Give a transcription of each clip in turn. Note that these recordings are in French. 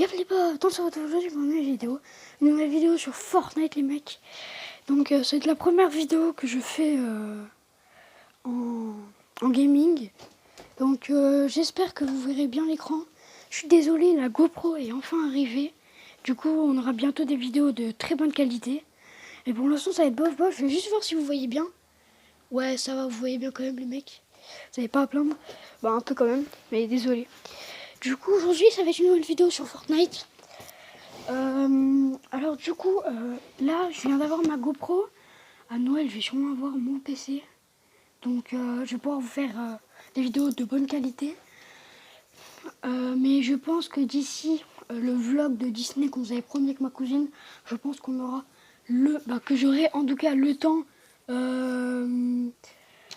Bienvenue pas dans cette aujourd'hui pour une nouvelle vidéo sur Fortnite les mecs. Donc c'est la première vidéo que je fais en gaming. Donc j'espère que vous verrez bien l'écran. Je suis désolé, la GoPro est enfin arrivée. Du coup on aura bientôt des vidéos de très bonne qualité. Et pour l'instant ça va être bof bof, je vais juste voir si vous voyez bien. Ouais ça va, vous voyez bien quand même les mecs. Vous n'avez pas à plaindre. Bah un peu quand même, mais désolé. Du coup aujourd'hui ça va être une nouvelle vidéo sur Fortnite. Alors du coup, là, je viens d'avoir ma GoPro. À Noël, je vais sûrement avoir mon PC. Donc, je vais pouvoir vous faire des vidéos de bonne qualité. Mais je pense que d'ici le vlog de Disney qu'on vous avait promis avec ma cousine, je pense qu'on aura que j'aurai en tout cas le temps de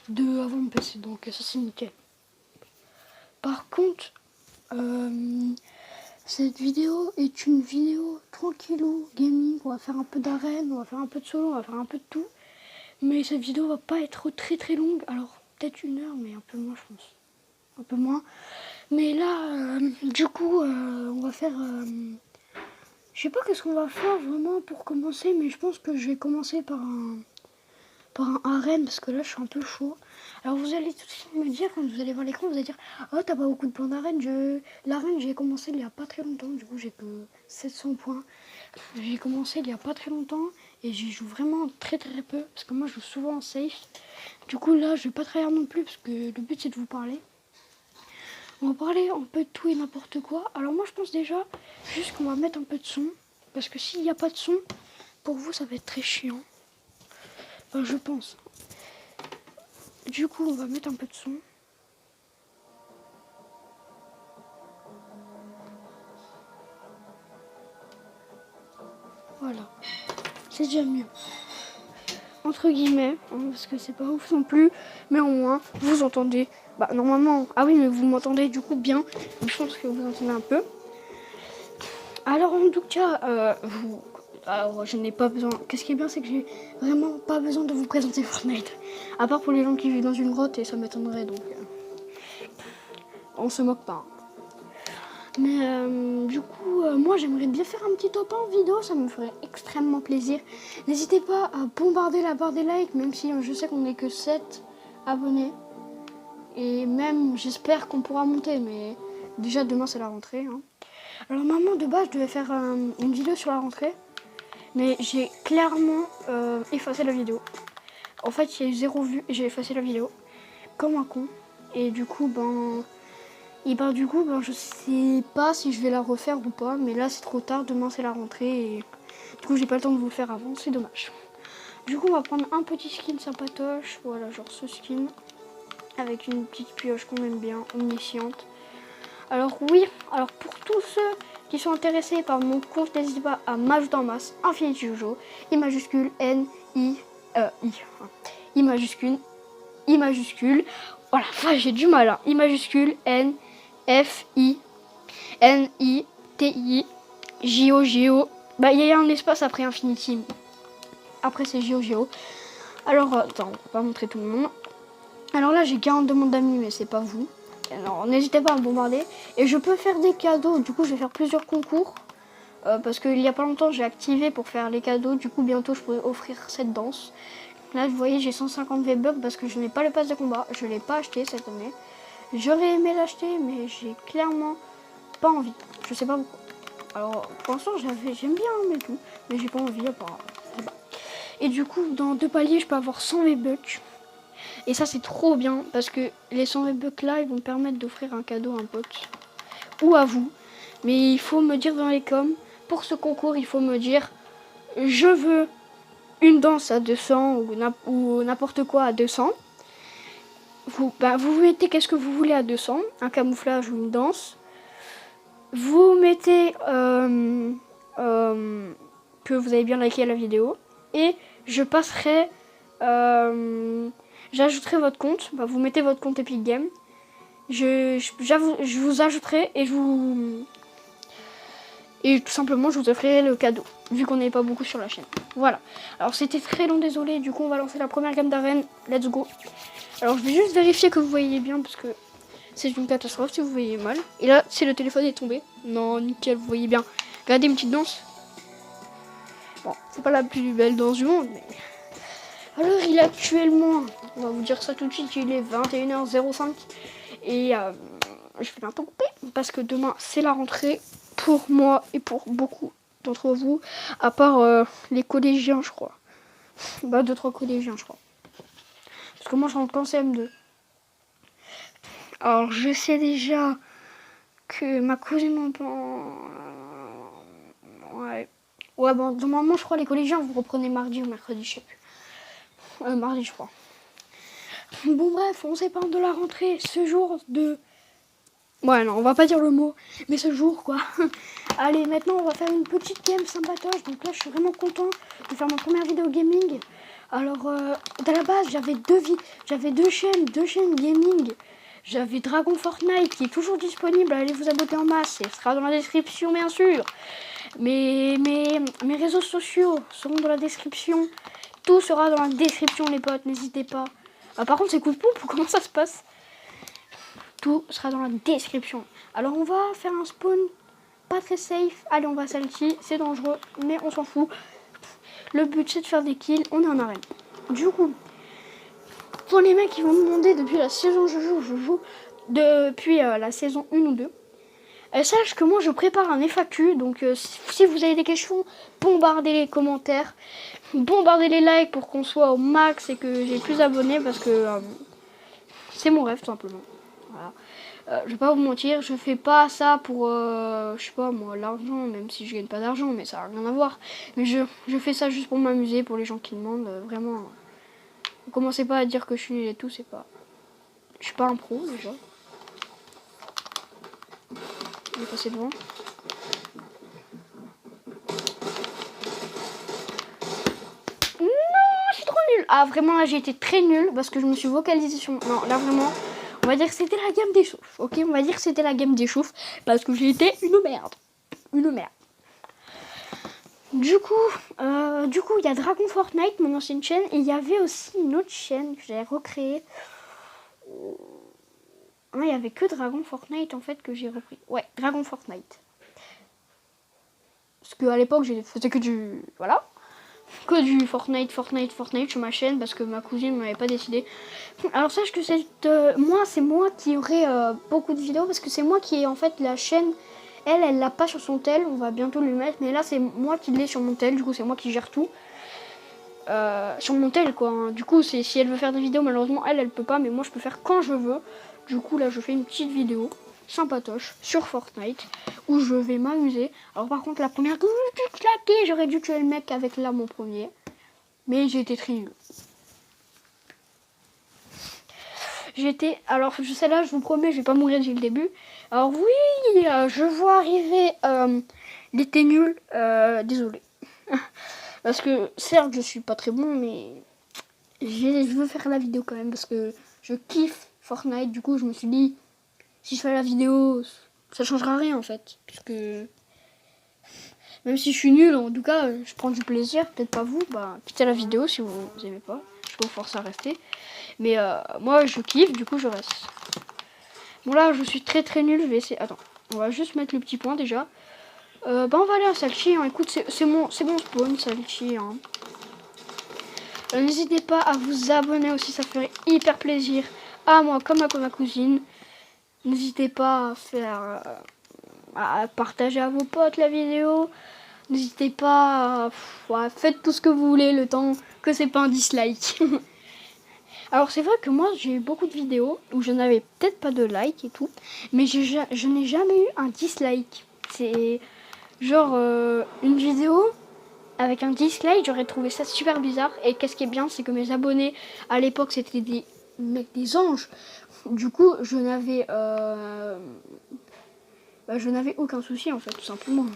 avoir mon PC. Donc, ça c'est nickel. Par contre, cette vidéo est une vidéo tranquillou, gaming, on va faire un peu d'arène, on va faire un peu de solo, on va faire un peu de tout. Mais cette vidéo va pas être très très longue, alors peut-être 1 heure, mais un peu moins je pense. Un peu moins. Mais là, du coup, on va faire... je sais pas qu'est-ce qu'on va faire vraiment pour commencer, mais je pense que je vais commencer par un arène parce que là je suis un peu chaud. Alors vous allez tout de suite me dire, quand vous allez voir l'écran, vous allez dire oh t'as pas beaucoup de points d'arène. L'arène j'ai commencé il y a pas très longtemps, du coup j'ai que 700 points. J'ai commencé il y a pas très longtemps et j'y joue vraiment très très peu parce que moi je joue souvent en safe. Du coup là je vais pas travailler non plus parce que le but c'est de vous parler. On va parler un peu de tout et n'importe quoi. Alors moi je pense déjà juste qu'on va mettre un peu de son parce que s'il n'y a pas de son, pour vous ça va être très chiant. Enfin, je pense. Du coup, on va mettre un peu de son. Voilà. C'est déjà mieux. Entre guillemets, hein, parce que c'est pas ouf non plus. Mais au moins, vous entendez. Bah, normalement. Ah oui, mais vous m'entendez du coup bien. Je pense que vous entendez un peu. Alors, en tout cas, alors, je n'ai pas besoin. Qu'est-ce qui est bien, c'est que j'ai vraiment pas besoin de vous présenter Fortnite. À part pour les gens qui vivent dans une grotte, et ça m'étonnerait donc. On se moque pas. Mais du coup, moi j'aimerais bien faire un petit top 1 vidéo, ça me ferait extrêmement plaisir. N'hésitez pas à bombarder la barre des likes, même si je sais qu'on n'est que 7 abonnés. Et même, j'espère qu'on pourra monter, mais déjà demain c'est la rentrée. Hein. Alors normalement de base je devais faire une vidéo sur la rentrée, mais j'ai clairement effacé la vidéo. En fait il y a eu 0 vues et j'ai effacé la vidéo, comme un con. Et du coup, je sais pas si je vais la refaire ou pas, mais là c'est trop tard, demain c'est la rentrée et du coup j'ai pas le temps de vous le faire avant, c'est dommage. Du coup on va prendre un petit skin sympatoche, voilà genre ce skin, avec une petite pioche qu'on aime bien, omnisciente. Alors oui, alors pour tous ceux qui sont intéressés par mon compte, n'hésitez pas à m'ajouter en masse, Infinity Jojo, I majuscule, N, I, I majuscule, I majuscule, voilà, j'ai du mal, hein. I majuscule, N, F-I-N-I-T-I J-O-G-O. Bah il y a un espace après Infinity. Après c'est J-O-G-O. Alors attends, on va pas montrer tout le monde. Alors là j'ai 42 demandes d'amis mais c'est pas vous. Alors n'hésitez pas à me bombarder. Et je peux faire des cadeaux. Du coup je vais faire plusieurs concours. Parce qu'il y a pas longtemps j'ai activé pour faire les cadeaux. Du coup bientôt je pourrais offrir cette danse. Là vous voyez j'ai 150 V-Bucks parce que je n'ai pas le pass de combat. Je l'ai pas acheté cette année. J'aurais aimé l'acheter, mais j'ai clairement pas envie. Je sais pas pourquoi. Alors, pour l'instant, j'aime bien, mais tout. Mais j'ai pas envie, apparemment. Et du coup, dans 2 paliers, je peux avoir 100 V-Bucks. Et ça, c'est trop bien, parce que les 100 V-Bucks là, ils vont me permettre d'offrir un cadeau à un pote. Ou à vous. Mais il faut me dire dans les coms, pour ce concours, il faut me dire, je veux une danse à 200 ou n'importe quoi à 200. Vous mettez qu'est-ce que vous voulez à 200, un camouflage ou une danse. Vous mettez que vous avez bien liké la vidéo. Et je passerai... j'ajouterai votre compte. Vous mettez votre compte Epic Games. Je vous ajouterai et et tout simplement je vous offrirai le cadeau. Vu qu'on n'est pas beaucoup sur la chaîne. Voilà. Alors c'était très long, désolé. Du coup on va lancer la première gamme d'arène. Let's go. Alors je vais juste vérifier que vous voyez bien parce que C'est une catastrophe si vous voyez mal. Et là, c'est le téléphone est tombé. Non, nickel, vous voyez bien. Regardez une petite danse. Bon, c'est pas la plus belle danse du monde, mais... Alors, il est actuellement, on va vous dire ça tout de suite, il est 21h05. Et je vais un peu couper, parce que demain, c'est la rentrée pour moi et pour beaucoup d'entre vous. À part les collégiens, je crois. Bah, 2-3 collégiens, je crois. Parce que moi, je rentre qu'en CM2. Alors, je sais déjà que ma cousine ouais. Ouais, bon, normalement, je crois les collégiens, vous reprenez mardi ou mercredi, je sais plus. Mardi, je crois. Bon, bref, on s'épargne de la rentrée. Ce jour de... Ouais, non, on va pas dire le mot, mais ce jour, quoi. Allez, maintenant, on va faire une petite game sympatoche. Donc là, je suis vraiment content de faire ma première vidéo gaming. Alors, à la base, j'avais deux chaînes gaming. J'avais Dragon Fortnite qui est toujours disponible. Allez vous abonner en masse. Ce sera dans la description, bien sûr. Mes réseaux sociaux seront dans la description. Tout sera dans la description, les potes. N'hésitez pas. Ah, par contre, c'est coup de pompe ou comment ça se passe? Tout sera dans la description. Alors, on va faire un spawn pas très safe. Allez, on va salty. C'est dangereux, mais on s'en fout. Le but, c'est de faire des kills. On est en arène. Du coup... Pour les mecs qui vont me demander depuis la saison je joue depuis la saison 1 ou 2. Sache que moi je prépare un FAQ, donc si vous avez des questions, bombardez les commentaires, bombardez les likes pour qu'on soit au max et que j'ai plus d'abonnés parce que c'est mon rêve tout simplement. Voilà. Je vais pas vous mentir, je fais pas ça pour, je sais pas moi, l'argent, même si je gagne pas d'argent, mais ça n'a rien à voir. Mais je fais ça juste pour m'amuser, pour les gens qui demandent, vraiment... Ne commencez pas à dire que je suis nul et tout, c'est pas... Je suis pas un pro, déjà. Il est passé devant. Non, je suis trop nulle. Ah, vraiment, là, j'ai été très nulle parce que je me suis vocalisée sur... Non, là, vraiment, on va dire que c'était la gamme des chauffes. Ok, on va dire que c'était la gamme des chauffes parce que j'ai été une merde. Une merde. Du coup, il y a Dragon Fortnite, mon ancienne chaîne, et il y avait aussi une autre chaîne que j'avais recréée. Il n'y avait que Dragon Fortnite en fait que j'ai repris. Ouais, Dragon Fortnite. Parce qu'à l'époque, j'ai faisais que du... Voilà. Que du Fortnite sur ma chaîne parce que ma cousine ne m'avait pas décidé. Alors sache que c'est moi qui aurai beaucoup de vidéos parce que c'est moi qui ai en fait la chaîne... Elle l'a pas sur son tel, on va bientôt lui mettre, mais là c'est moi qui l'ai sur mon tel, du coup c'est moi qui gère tout. Sur mon tel quoi, hein. Du coup si elle veut faire des vidéos, malheureusement elle peut pas, mais moi je peux faire quand je veux. Du coup là je fais une petite vidéo sympatoche sur Fortnite où je vais m'amuser. Alors par contre la première que j'ai claqué, j'aurais dû tuer le mec avec là mon premier, mais j'ai été très nul. Alors celle-là je vous promets je vais pas mourir dès le début. Alors oui, je vois arriver l'été nul, désolé. Parce que certes je suis pas très bon mais je veux faire la vidéo quand même parce que je kiffe Fortnite. Du coup je me suis dit si je fais la vidéo ça changera rien en fait. Parce que même si je suis nul en tout cas je prends du plaisir, peut-être pas vous, bah quittez la vidéo si vous aimez pas. Je vous force à rester. Mais moi je kiffe, du coup je reste. Bon là je suis très nul, je vais essayer. Attends, on va juste mettre le petit point déjà. On va aller à Salchi, hein. Écoute c'est bon spawn Salchi. Hein. N'hésitez pas à vous abonner aussi, ça ferait hyper plaisir à moi comme à ma cousine. N'hésitez pas à faire à partager à vos potes la vidéo. N'hésitez pas faites tout ce que vous voulez le temps que c'est pas un dislike. Alors c'est vrai que moi j'ai eu beaucoup de vidéos où je n'avais peut-être pas de like et tout, mais je n'ai jamais eu un dislike. C'est genre une vidéo avec un dislike, j'aurais trouvé ça super bizarre. Et qu'est-ce qui est bien, c'est que mes abonnés à l'époque c'était des anges. Du coup je n'avais aucun souci en fait, tout simplement.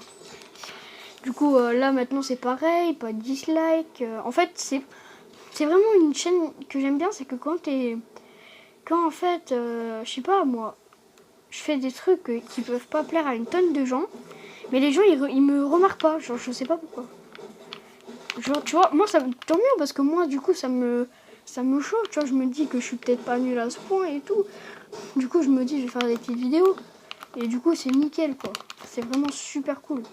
Du coup là maintenant c'est pareil, pas de dislike. En fait c'est vraiment une chaîne que j'aime bien, c'est que quand en fait, je sais pas moi, je fais des trucs qui peuvent pas plaire à une tonne de gens, mais les gens ils me remarquent pas, genre je sais pas pourquoi. Genre tu vois, moi ça tant mieux parce que moi du coup ça me chauffe, tu vois, je me dis que je suis peut-être pas nulle à ce point et tout. Du coup, je me dis, je vais faire des petites vidéos. Et du coup, c'est nickel, quoi. C'est vraiment super cool.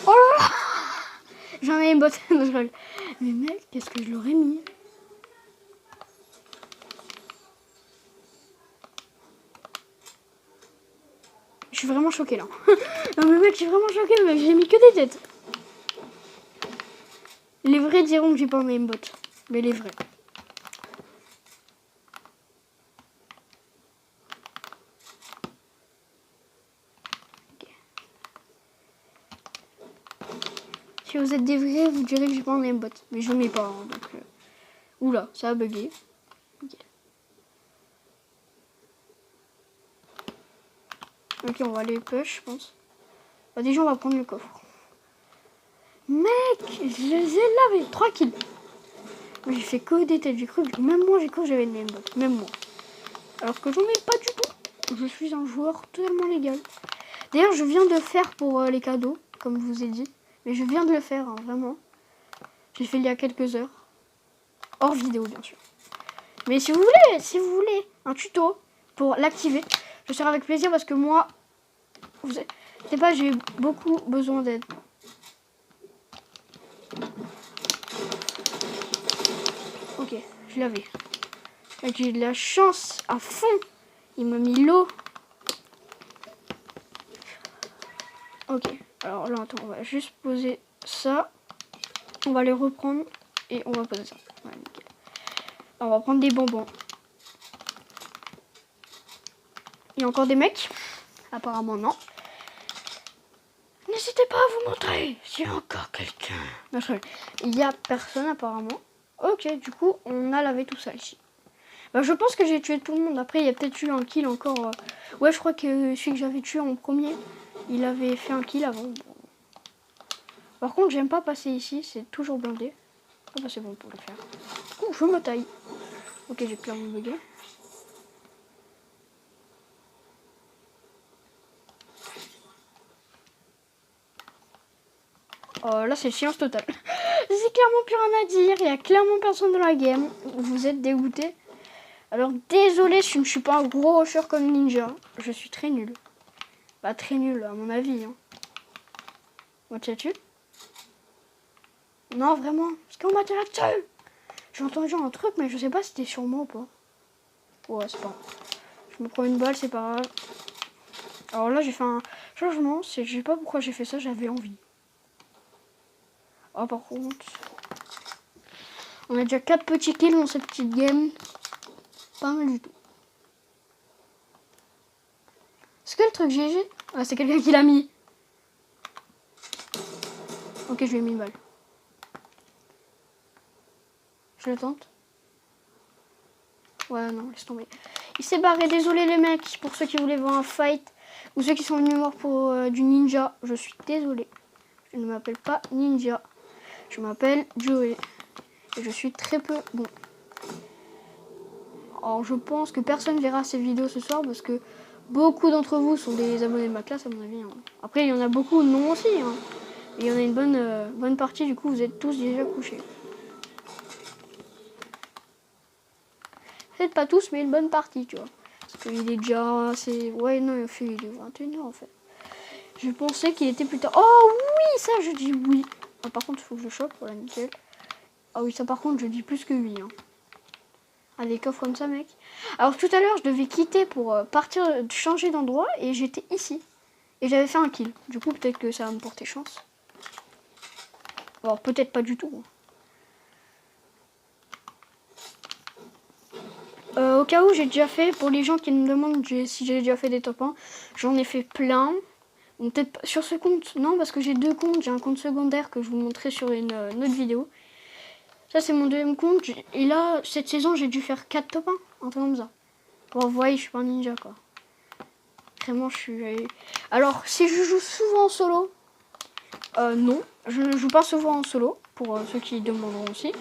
Oh là là, j'en ai une botte. Mais mec, qu'est-ce que je l'aurais mis? Je suis vraiment choquée là. Non mais mec, je suis vraiment choquée, mec. J'ai mis que des têtes. Les vrais diront que j'ai pas mis une botte. Mais les vrais. Si vous êtes des vrais, vous direz que j'ai pas un aimbot. Mais je mets pas. Hein, donc, oula, ça a bugué. Okay. Ok, on va aller push, je pense. Bah, déjà, on va prendre le coffre. Mec, je les ai lavés. 3 kills. J'ai fait que des têtes. J'ai cru que même moi, j'ai cru que j'avais une aimbot. Même moi. Alors que j'en ai pas du tout. Je suis un joueur totalement légal. D'ailleurs, je viens de faire pour les cadeaux, comme je vous ai dit. Mais je viens de le faire, hein, vraiment. J'ai fait il y a quelques heures. Hors vidéo, bien sûr. Mais si vous voulez un tuto pour l'activer, je serai avec plaisir parce que moi, vous savez pas, j'ai beaucoup besoin d'aide. Ok, je l'avais. J'ai eu de la chance à fond. Il m'a mis l'eau. Ok, alors là, attends, on va juste poser ça. On va les reprendre et on va poser ça. Ouais, nickel. On va prendre des bonbons. Il y a encore des mecs? Apparemment non. N'hésitez pas à vous montrer s'il y a encore quelqu'un. Il n'y a personne apparemment. Ok, du coup, on a lavé tout ça ici. Bah, je pense que j'ai tué tout le monde. Après, il y a peut-être eu un kill encore. Ouais, je crois que celui que j'avais tué en premier, il avait fait un kill avant. Par contre, j'aime pas passer ici. C'est toujours blindé. Ah bah, c'est bon pour le faire. Ouh, je me taille. Ok, j'ai clairement bugué. Oh, là, c'est silence total. C'est clairement plus rien à dire. Il y a clairement personne dans la game. Vous êtes dégoûté. Alors, désolé si je ne suis pas un gros rusher comme Ninja. Je suis très nul. Pas très nul, à mon avis. Hein. Moi, tu as-tu? Non, vraiment. Parce qu'on m'a tiré dessus. J'ai entendu un truc, mais je sais pas si c'était sur moi ou pas. Ouais, c'est pas grave. Je me prends une balle, c'est pas grave. Alors là, j'ai fait un changement. Je sais pas pourquoi j'ai fait ça, j'avais envie. Oh, par contre, on a déjà 4 petits kills dans cette petite game. Pas mal du tout. Est-ce que le truc GG? Ah, c'est quelqu'un qui l'a mis. Ok, je lui ai mis une balle. Je le tente. Ouais, non, laisse tomber. Il s'est barré, désolé les mecs. Pour ceux qui voulaient voir un fight, ou ceux qui sont venus voir pour du ninja, je suis désolé. Je ne m'appelle pas Ninja. Je m'appelle Joey. Et je suis très peu bon. Alors, je pense que personne verra ces vidéos ce soir parce que beaucoup d'entre vous sont des abonnés de ma classe, à mon avis. Hein. Après, il y en a beaucoup non aussi. Hein. Et il y en a une bonne partie, du coup, vous êtes tous déjà couchés. Peut-être pas tous, mais une bonne partie, tu vois. Parce qu'il est déjà assez... Ouais, non, il est 21h, en fait. Je pensais qu'il était plus tard. Oh, oui, ça, je dis oui. Ah, par contre, il faut que je chope. Voilà, nickel. Ah oui, ça, par contre, je dis plus que oui. Hein. Ah, des coffres comme ça, mec. Alors, tout à l'heure, je devais quitter pour partir, changer d'endroit. Et j'étais ici. Et j'avais fait un kill. Du coup, peut-être que ça va me porter chance. Alors, peut-être pas du tout. Hein. Au cas où j'ai déjà fait, pour les gens qui me demandent si j'ai déjà fait des top 1, j'en ai fait plein. Peut-être sur ce compte, non, parce que j'ai 2 comptes. J'ai un compte secondaire que je vous montrerai sur une autre vidéo. Ça, c'est mon 2e compte. Et là, cette saison, j'ai dû faire 4 top 1, un truc comme ça. Bon, vous voyez, je suis pas un ninja, quoi. Vraiment, je suis... Alors, si je joue souvent en solo, non. Je ne joue pas souvent en solo, pour ceux qui demanderont aussi.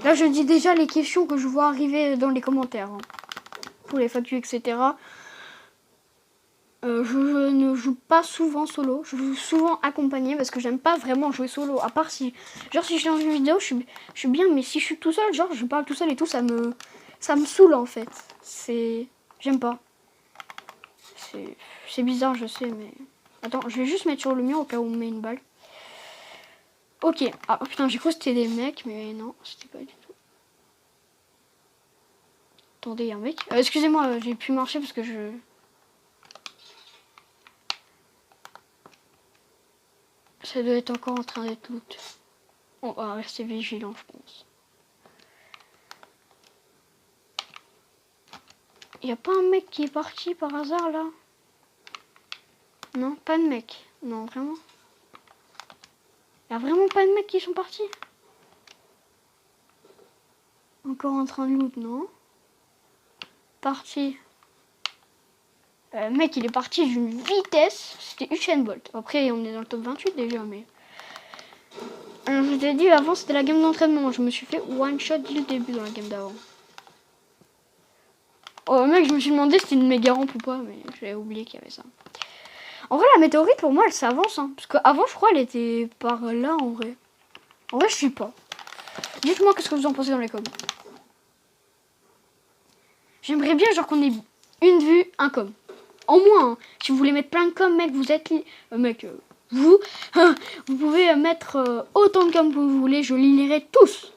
Là, je dis déjà les questions que je vois arriver dans les commentaires. Hein. Pour les FAQ, etc. Je ne joue pas souvent solo. Je joue souvent accompagné parce que j'aime pas vraiment jouer solo. À part si... Genre, si je suis dans une vidéo, je suis bien. Mais si je suis tout seul, genre, je parle tout seul et tout, ça me saoule, en fait. J'aime pas. C'est bizarre, je sais, mais... Attends, je vais juste mettre sur le mur au cas où on met une balle. Ok. Ah, putain, j'ai cru que c'était des mecs, mais non, c'était pas du tout. Attendez, il y a un mec. Excusez-moi, j'ai pu marcher parce que je... Ça doit être encore en train d'être loot. On va rester vigilant, je pense. Il n'y a pas un mec qui est parti par hasard, là? Non, pas de mec. Non, vraiment. Il n'y a vraiment pas de mecs qui sont partis? Encore en train de loot, non? Parti. Mec, il est parti d'une vitesse. C'était Usain Bolt. Après, on est dans le top 28 déjà, mais... Alors, je t'ai dit, avant, c'était la game d'entraînement. Je me suis fait one-shot dès le début dans la game d'avant. Oh, mec, je me suis demandé si c'était une méga rampe ou pas, mais j'avais oublié qu'il y avait ça. En vrai, la météorite, pour moi, elle s'avance. Hein, parce qu'avant, je crois, elle était par là, en vrai. En vrai, je sais pas. Dites-moi qu'est-ce que vous en pensez dans les coms. J'aimerais bien, genre, qu'on ait une vue, un com. En moins, hein. Si vous voulez mettre plein de coms, mec, vous êtes... vous, vous pouvez mettre autant de coms que vous voulez. Je les lirai tous.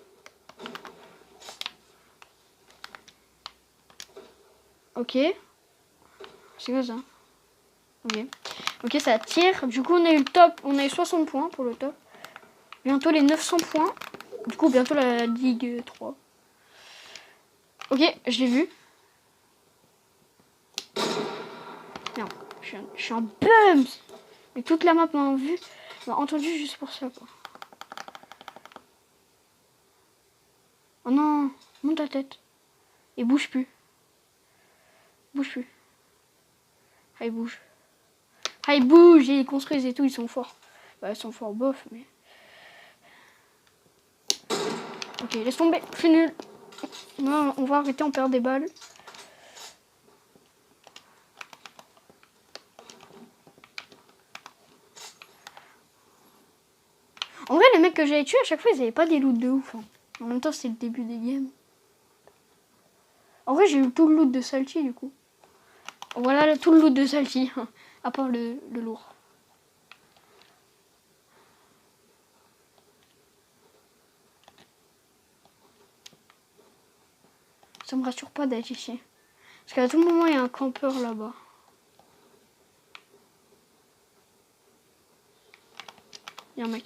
Ok. C'est quoi ça? Ok. Ok, ça tire. Du coup, on a eu le top. On a eu 60 points pour le top. Bientôt les 900 points. Du coup, bientôt la Ligue 3. Ok, je l'ai vu. Non, je suis un bums. Mais toute la map m'a vu. M'a entendu juste pour ça, quoi. Oh non, monte ta tête. Et bouge plus. Bouge plus. Ah, il bouge. Ah, ils bougent, ils construisent et tout, ils sont forts. Bah, ils sont forts, bof, mais... Ok, laisse tomber, je suis nul. Non, on va arrêter, on perd des balles. En vrai, les mecs que j'avais tués, à chaque fois, ils avaient pas des loots de ouf. Hein. En même temps, c'était le début des games. En vrai, j'ai eu tout le loot de Salty, du coup. Voilà tout le loot de Salty, à part le lourd. Ça me rassure pas d'être ici. Parce qu'à tout moment, il y a un campeur là-bas. Il y a un mec.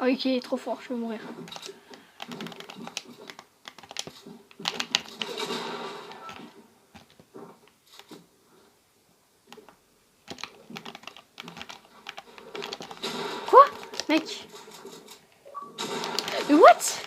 Oh, ok, il est trop fort, je vais mourir. Quoi? Mec. Mais what?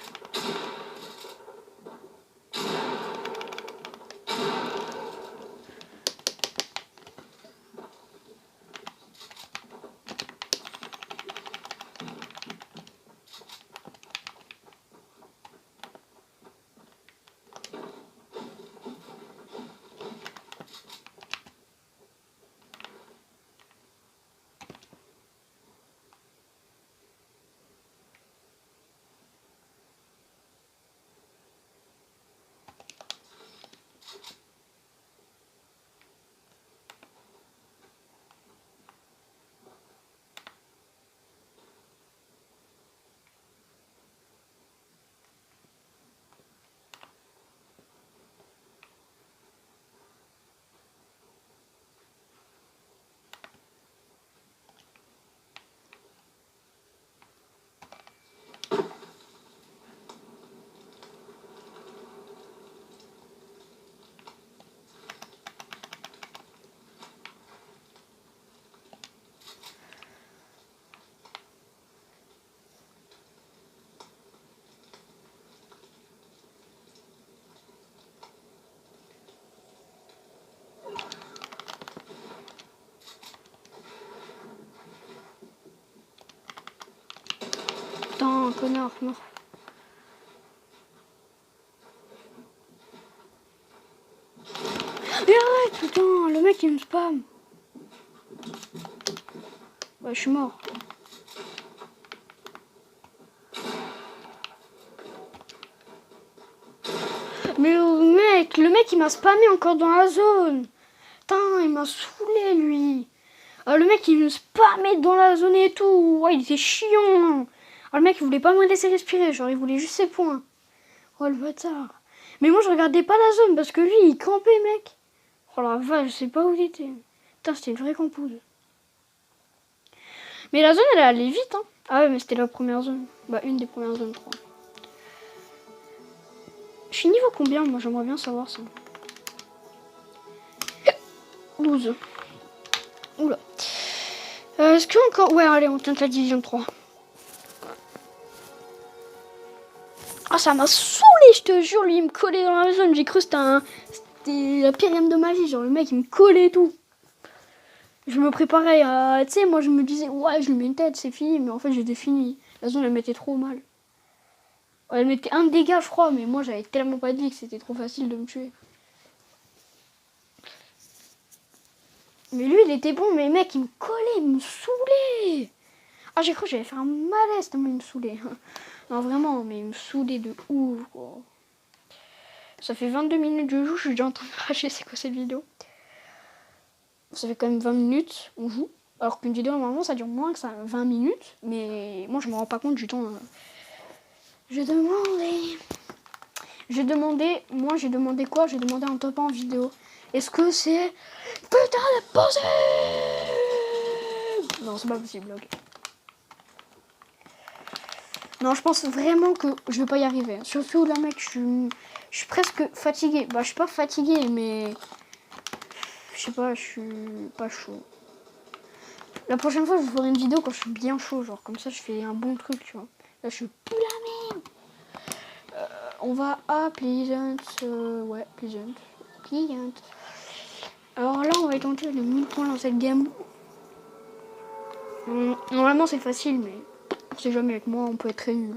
Putain, connard, mort. Mais arrête, putain, le mec il me spam. Ouais, je suis mort. Mais le mec il m'a spammé encore dans la zone. Putain, il m'a saoulé lui. Ah, le mec il me spammait dans la zone et tout. Ouais, il était chiant. Ah, le mec il voulait pas me laisser respirer, genre il voulait juste ses points. Oh le bâtard. Mais moi je regardais pas la zone parce que lui il campait mec. Oh la vache, je sais pas où il était. Putain, c'était une vraie campouse. Mais la zone elle allait vite hein. Ah ouais, mais c'était la première zone. Bah une des premières zones, je crois. Je suis niveau combien moi, j'aimerais bien savoir ça. 12. Oula. Est-ce que encore... Ouais, allez, on tente la division 3. Ah, ça m'a saoulé, je te jure. Lui, il me collait dans la zone. J'ai cru que c'était la pire game de ma vie. Genre, le mec, il me collait et tout. Je me préparais à... Tu sais, moi, je me disais, ouais, je lui mets une tête, c'est fini. Mais en fait, j'étais fini. La zone, elle mettait trop mal. Elle mettait un dégât, je crois. Mais moi, j'avais tellement pas de vie que c'était trop facile de me tuer. Mais lui, il était bon. Mais mec, il me collait, il me saoulait. Ah, j'ai cru que j'allais faire un malaise tellement il me saoulait. Non, vraiment, mais il me saoulait de ouf, quoi. Ça fait 22 minutes que je joue, je suis déjà en train de cracher, c'est quoi cette vidéo? Ça fait quand même 20 minutes, on joue. Alors qu'une vidéo, normalement, ça dure moins que ça, 20 minutes. Mais moi, je me rends pas compte du temps. J'ai demandé quoi? J'ai demandé en top en vidéo. Est-ce que c'est... Putain de possible? Non, c'est pas possible, ok. Non, je pense vraiment que je vais pas y arriver. Surtout là, mec, je suis presque fatiguée. Bah, je suis pas fatiguée, mais... Je sais pas, je suis pas chaud. La prochaine fois, je vous ferai une vidéo quand je suis bien chaud. Genre, comme ça, je fais un bon truc, tu vois. Là, je suis plus la même. On va à Pleasant. Ouais, Pleasant. Pleasant. Alors là, on va tenter les 1000 points dans cette game. Normalement, c'est facile, mais... On sait jamais, avec moi, on peut être très nul.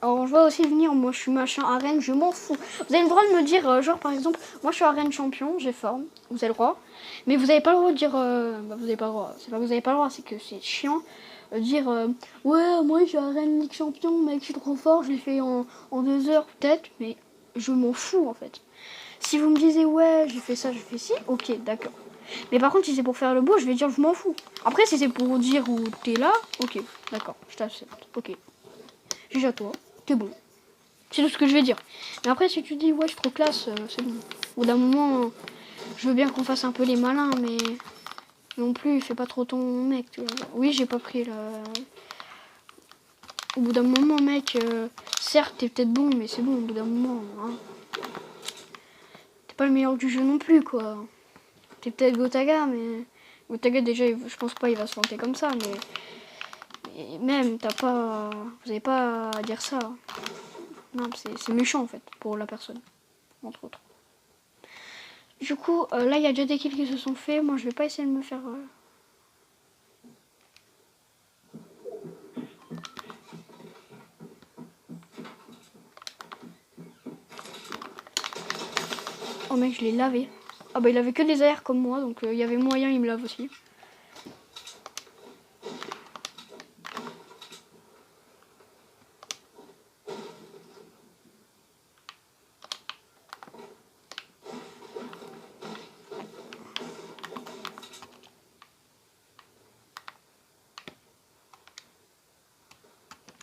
Alors je vais aussi venir, moi je suis machin arène, je m'en fous. Vous avez le droit de me dire, genre par exemple, moi je suis arène champion, j'ai forme, vous avez le droit. Mais vous avez pas le droit de dire, bah, vous avez pas le droit, c'est pas que vous avez pas le droit, c'est que c'est chiant. Dire, ouais moi je suis arène ligue champion, mec je suis trop fort, je l'ai fait en 2 heures peut-être, mais je m'en fous en fait. Si vous me disiez, ouais j'ai fait ça, j'ai fait ci, ok d'accord. Mais par contre si c'est pour faire le beau, je vais dire je m'en fous. Après si c'est pour dire où t'es là, ok, d'accord, je t'accepte, ok. Juge à toi. T'es bon. C'est tout ce que je vais dire. Mais après, si tu dis, ouais, je suis trop classe, c'est bon. Au bout d'un moment, je veux bien qu'on fasse un peu les malins, mais non plus, fais pas trop ton mec, tu vois. Oui, j'ai pas pris la... Au bout d'un moment, mec, certes, t'es peut-être bon, mais c'est bon, au bout d'un moment, hein. T'es pas le meilleur du jeu non plus, quoi. T'es peut-être Gotaga, mais... Gotaga, déjà, je pense pas il va se planter comme ça, mais même, t'as pas... Vous avez pas à dire ça. Non, c'est méchant en fait pour la personne, entre autres. Du coup, là il y a déjà des kills qui se sont faits. Moi je vais pas essayer de me faire... Oh mec, je l'ai lavé. Ah bah il avait que des airs comme moi, donc il y avait moyen, il me lave aussi.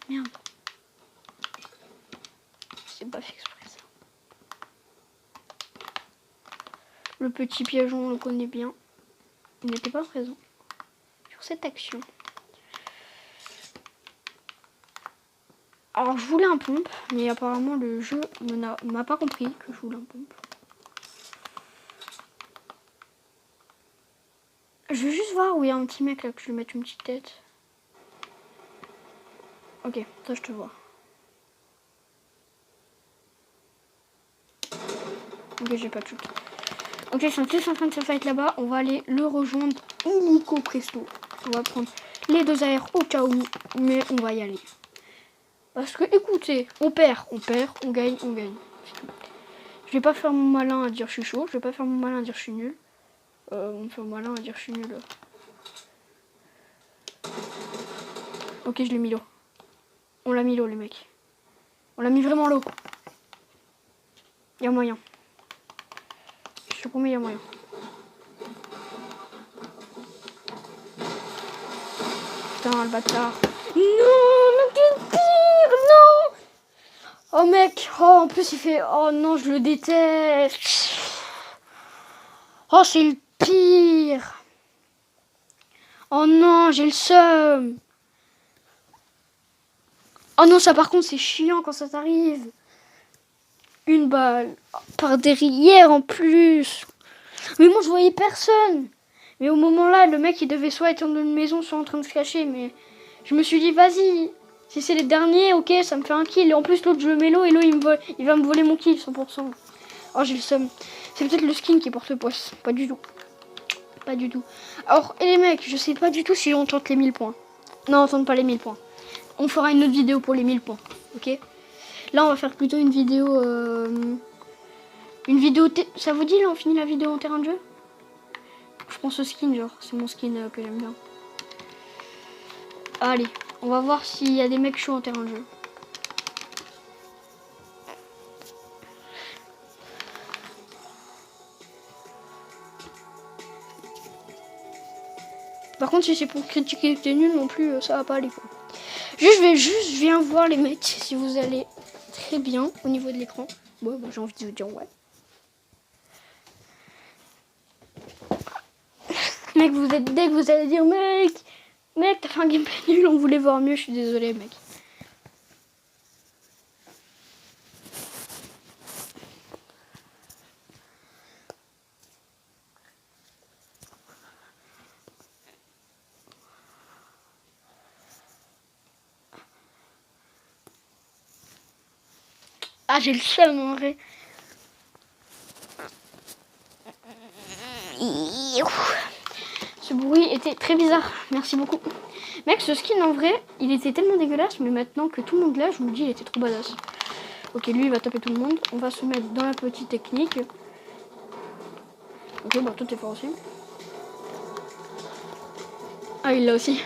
Merde. C'est pas fait exprès ça. Le petit piégeon, on le connaît bien. Il n'était pas présent sur cette action. Alors je voulais un pompe, mais apparemment le jeu m'a pas compris que je voulais un pompe. Je veux juste voir où il y a un petit mec là, que je lui mette une petite tête. Ok, ça je te vois. Ok, j'ai pas de shoot. Ok, ils sont tous en train de se fight là-bas. On va aller le rejoindre illico presto. On va prendre les 2 aères au cas où, mais on va y aller. Parce que, écoutez, on perd, on gagne, on gagne. Je vais pas faire mon malin à dire je suis chaud, je vais pas faire mon malin à dire je suis nul. On fait mon malin à dire je suis nul. Ok, je l'ai mis l'eau. On l'a mis l'eau, les mecs. On l'a mis vraiment l'eau. Il y a moyen. Je te promets, il y a moyen. Putain, le bâtard. Non, mais quel pire, non. Oh mec, oh en plus il fait... Oh non, je le déteste. Oh, c'est le pire. Oh non, j'ai le seum. Oh non, ça par contre c'est chiant quand ça t'arrive. Une balle. Par derrière en plus. Mais moi je voyais personne. Mais au moment là, le mec il devait soit être dans une maison, soit en train de se cacher. Mais je me suis dit, vas-y. Si c'est les derniers, ok, ça me fait un kill. Et en plus l'autre je le mets l'eau et l'eau il va me voler mon kill 100%. Oh, j'ai le seum. C'est peut-être le skin qui porte poisse. Pas du tout. Pas du tout. Alors, et les mecs, je sais pas du tout si on tente les 1000 points. Non, on tente pas les 1000 points. On fera une autre vidéo pour les 1000 points. Ok. Là, on va faire plutôt une vidéo... Ça vous dit, là, on finit la vidéo en terrain de jeu? Je pense au skin, genre. C'est mon skin que j'aime bien. Allez, on va voir s'il y a des mecs chauds en terrain de jeu. Par contre, si c'est pour critiquer que t'es nul non plus, ça va pas aller, quoi. Je viens voir les mecs si vous allez très bien au niveau de l'écran. Ouais, bah, j'ai envie de vous dire ouais. Mec, vous êtes dès que vous allez dire mec, t'as fait un gameplay nul, on voulait voir mieux, je suis désolé, mec. Ah, j'ai le seum en vrai. Ce bruit était très bizarre. Merci beaucoup. Mec, ce skin en vrai, il était tellement dégueulasse, mais maintenant que tout le monde l'a, je me dis il était trop badass. Ok, lui il va taper tout le monde. On va se mettre dans la petite technique. Ok, bah toi t'es fort aussi. Ah, il l'a aussi.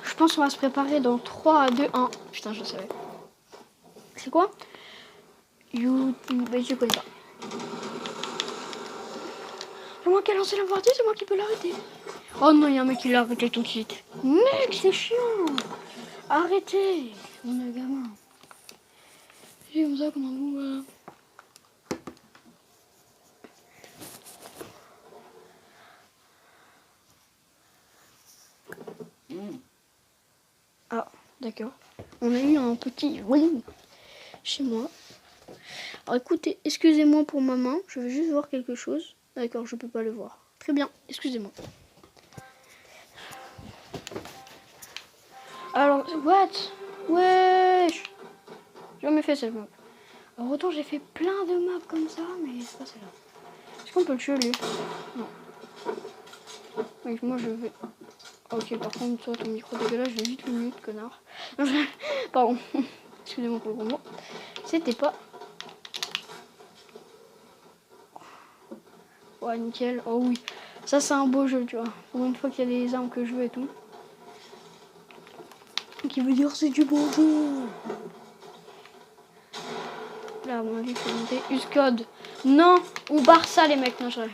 Je pense qu'on va se préparer dans 3, 2, 1. Putain, je savais. C'est quoi? YouTube, je connais pas. C'est moi qui ai lancé la partie, c'est moi qui peux l'arrêter. Oh non, il y a un mec qui l'a arrêté tout de suite. Mec, c'est chiant. Arrêtez. On est gamin. C'est comme ça qu'on en voit. Ah, d'accord. On a eu un petit oui chez moi. Alors écoutez, excusez-moi pour ma main, je veux juste voir quelque chose. D'accord, je peux pas le voir. Très bien, excusez-moi. Alors, what? Wesh! J'ai jamais fait cette map. Alors autant j'ai fait plein de maps comme ça, mais c'est pas celle-là. Est-ce qu'on peut le tuer lui? Non. Oui, moi je vais... Ok, par contre, toi, ton micro dégueulasse, je vais vite le mute, connard. Pardon. Excusez-moi pour le gros mot. C'était pas... Ouais, nickel. Oh oui. Ça, c'est un beau jeu, tu vois. Pour une fois qu'il y a des armes que je veux et tout. Qui veut dire c'est du bon jeu. Là, à mon avis, il faut monter. Uscode. Non, on barre ça, les mecs. Non, je rêve.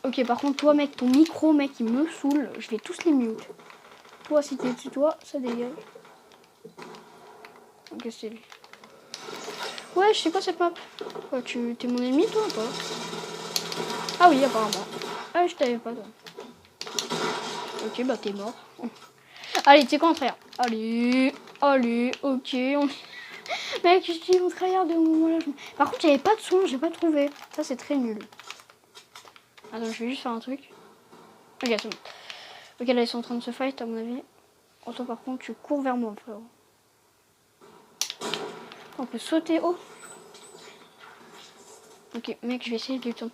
Ok, par contre, toi, mec, ton micro, mec, il me saoule. Je vais tous les mute. Toi, si t'es dessus, toi, ça dégage. Ok, c'est lui. Ouais, je sais pas cette map. Quoi, t'es mon ennemi, toi, ou pas? Ah oui, apparemment. Ah, je t'avais pas, toi. Ok, bah t'es mort. Allez, tu sais quoi, on tryhard. Allez, ok. Mec, je dis on tryhard de moment là. Par contre, j'avais pas de son, j'ai pas trouvé. Ça, c'est très nul. Attends, je vais juste faire un truc. Ok, c'est bon. Ok, là, ils sont en train de se fight, à mon avis. Oh, toi, par contre, tu cours vers moi, frérot. On peut sauter haut. Ok, mec, je vais essayer de lui tenter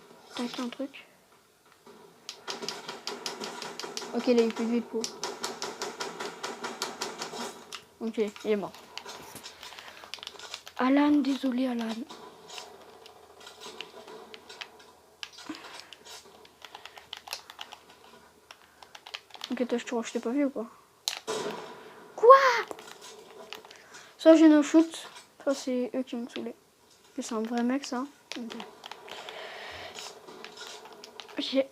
un truc. Ok, là, il peut vite pour. Ok, il est mort. Alan, désolé, Alan. Ok, toi, je t'ai pas vu ou quoi? Quoi? Ça, j'ai no shoot. Ça, c'est eux qui m'ont saoulé. C'est un vrai mec, ça.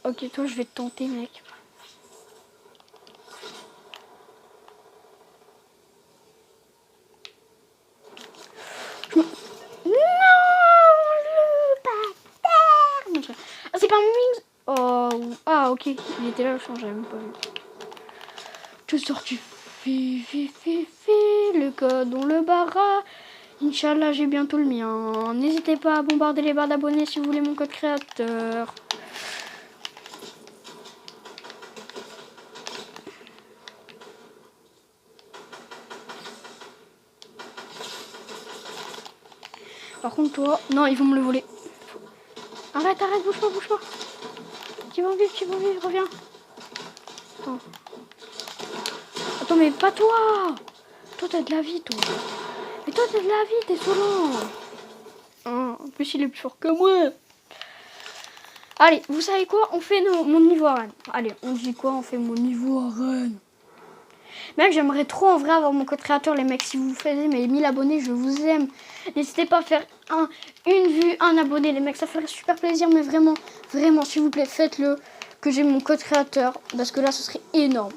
Ok, toi, je vais te tenter, mec. Ah, c'est pas mon wings. Oh, ah, ok. Il était là, je j'avais même pas vu. Tu sors du le code, on le barra. Inch'Allah, j'ai bientôt le mien. N'hésitez pas à bombarder les barres d'abonnés si vous voulez mon code créateur. Par contre, toi, non, ils vont me le voler. Arrête, bouge pas. Tu vas vivre, reviens. Attends, mais pas toi. Toi, t'as de la vie, toi. Mais toi, t'as de la vie, t'es solo. En plus, il est plus fort que moi. Allez, vous savez quoi? On fait mon niveau arène. Allez, on dit quoi? On fait mon niveau arène. Mec, j'aimerais trop en vrai avoir mon code créateur, les mecs. Si vous faisiez mes 1000 abonnés, je vous aime. N'hésitez pas à faire une vue, un abonné, les mecs. Ça ferait super plaisir, mais vraiment, s'il vous plaît, faites-le. Que j'ai mon code créateur. Parce que là, ce serait énorme.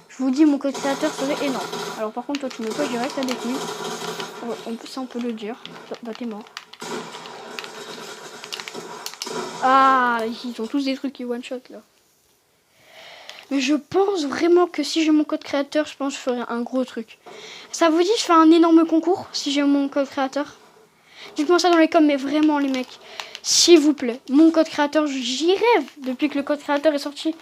Je vous dis, mon code créateur serait énorme. Alors, par contre, toi, tu me coches direct avec lui. Ça, on peut le dire. Bah, t'es mort. Ah, ils ont tous des trucs qui one-shot, là. Mais je pense vraiment que si j'ai mon code créateur, je pense que je ferai un gros truc. Ça vous dit, je fais un énorme concours si j'ai mon code créateur? Dites-moi ça dans les coms, mais vraiment, les mecs, s'il vous plaît, mon code créateur, j'y rêve depuis que le code créateur est sorti.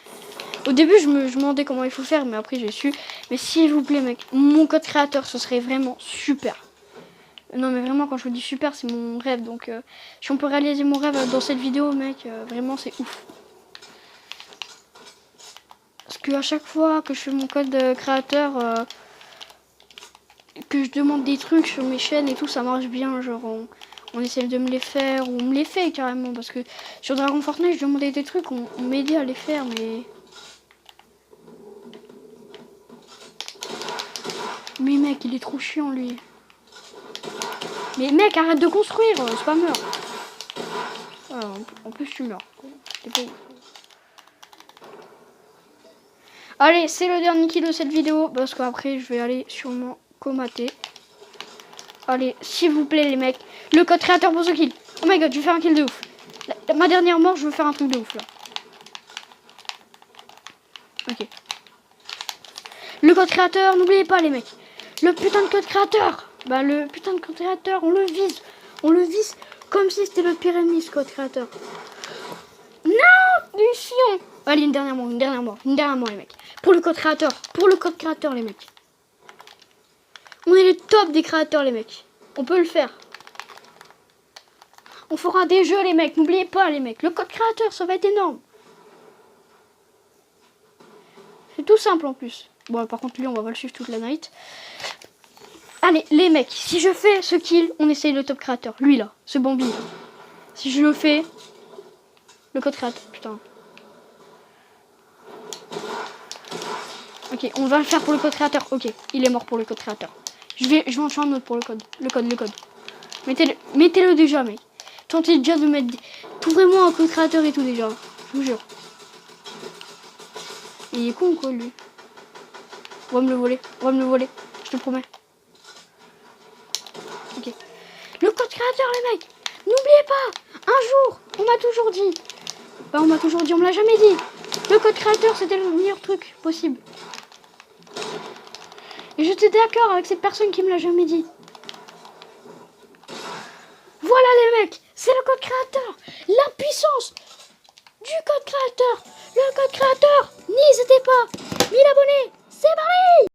Au début, je me demandais comment il faut faire, mais après, j'ai su. Mais s'il vous plaît, mec, mon code créateur, ce serait vraiment super. Non, mais vraiment, quand je vous dis super, c'est mon rêve. Donc, si on peut réaliser mon rêve dans cette vidéo, mec, vraiment, c'est ouf. Parce que à chaque fois que je fais mon code créateur, que je demande des trucs sur mes chaînes et tout, ça marche bien. Genre, on essaie de me les faire, ou on me les fait carrément. Parce que sur Dragon Fortnite, je demandais des trucs, on m'aidait à les faire, mais... Mais mec, il est trop chiant, lui. Mais mec, arrête de construire, c'est pas meurs. Voilà, en plus, tu meurs. C'est pas ouf. Allez, c'est le dernier kill de cette vidéo, parce qu'après, je vais aller sûrement comater. Allez, s'il vous plaît, les mecs, le code créateur pour ce kill. Oh my god, je vais faire un kill de ouf. Ma dernière mort, je veux faire un truc de ouf, là. Ok. Le code créateur, n'oubliez pas, les mecs. Le putain de code créateur. Bah, le putain de code créateur, on le vise. On le vise comme si c'était le pire ennemi, ce code créateur. Non, du chiant. Allez, une dernière mort, les mecs. Pour le code créateur, les mecs. On est le top des créateurs, les mecs. On peut le faire. On fera des jeux, les mecs. N'oubliez pas, les mecs. Le code créateur, ça va être énorme. C'est tout simple, en plus. Bon, par contre, lui, on va pas le suivre toute la night. Allez, les mecs. Si je fais ce kill, on essaye le top créateur. Lui, là. Ce Bambi, là. Si je le fais... Le code créateur, putain. Ok, on va le faire pour le code créateur. Ok, il est mort pour le code créateur. Je vais en faire un autre pour le code. Le code. Mettez-le déjà, mec. Tentez déjà de mettre... Trouverez-moi un code créateur et tout déjà. Je vous jure. Il est con ou quoi, lui? On va me le voler. Je te promets. Ok. Le code créateur, les mecs. N'oubliez pas. Un jour, on m'a toujours dit. Bah, on me l'a jamais dit. Le code créateur, c'était le meilleur truc possible. Et j'étais d'accord avec cette personne qui me l'a jamais dit. Voilà les mecs, c'est le code créateur. La puissance du code créateur. Le code créateur, n'hésitez pas. 1000 abonnés, c'est parti.